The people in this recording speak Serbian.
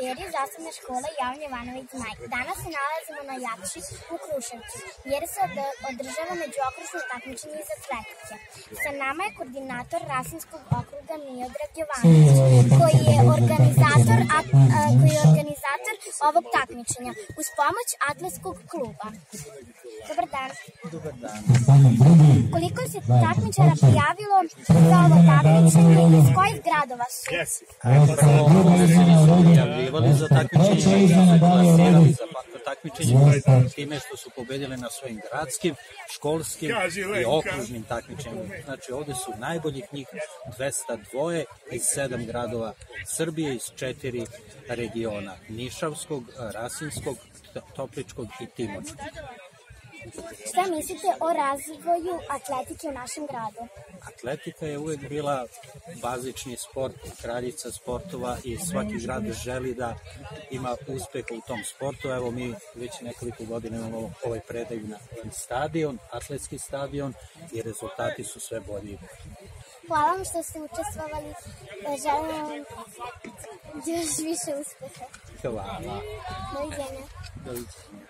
seriju Zasebne škole Jovan Jovanović Zmaj. Danas se nalazimo na Jakši u Kruševcu, jer se održava međuokružno takmičenje iz atletike. Sa nama je koordinator Rasinskog okruga Miodrag Jovanović, koji je organizator ovog takmičenja uz pomoć atletskog kluba. Dobar dan. Dobar dan. Koliko se takmičara prijavilo za ovo takmičenje i iz kojih gradova su? Prvo se nisu prijavljivali za takmičenje, su se klasirali za takmičenje time što su pobedili na svojim gradskim, školskim i okružnim takmičenjima. Znači ovde su najboljih njih 202 iz 7 gradova Srbije, iz 4 regiona: Nišavskog, Rasinskog, Topličkog i Timočkog. Šta mislite o razvoju atletike u našem gradu? Atletika je uvek bila bazični sport, kraljica sportova i svaki grad želi da ima uspeha u tom sportu. Evo mi već nekoliko godina imamo ovaj predaju na stadion, atletski stadion, i rezultati su sve bolji. Hvala vam što ste učestvovali. Želim vam još više uspeha. Hvala. Doviđenja. Doviđenja.